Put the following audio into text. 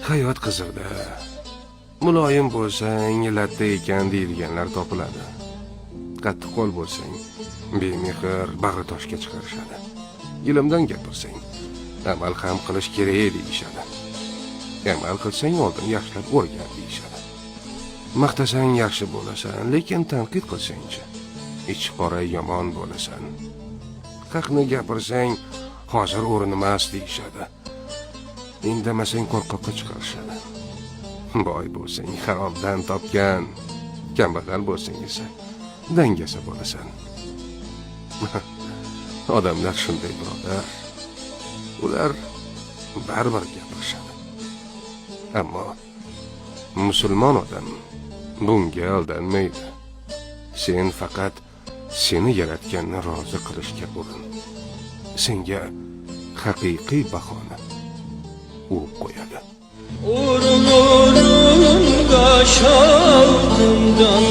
Hayot qiziqda. Muloyim bo'lsang, latta ekan deydiganlar topiladi. Qattiqqo'l bo'lsang, bemehr bag'ri toshga chiqarishadi. Ilmdan gapirsang, amal ham qilish kerak deyishadi. Amal qilsang oldin yaxshilab o'rgan deyishadi. Maqtasang yaxshi bo'lasan, lekin tanqid qilsangchi, ichi qora yomon bo'lasan. Haqni gapirsang, hozir o'rin emas deyishadi. Indamasang qo'rqoqqa chiqarishadi. Boy bo'lsang haromdan topgan, kambag'al bo'lsang esa dangasa bo'lasan. Odamlar shunday birodar. Ular baribir gapirishadi. Ammo musulmon odam bunga aldanmaydi. Sen faqat seni yaratganni rozi qilishga urin. Senga haqiqiy bahoni u qo'yadi. Uğrun uğrun kaş altından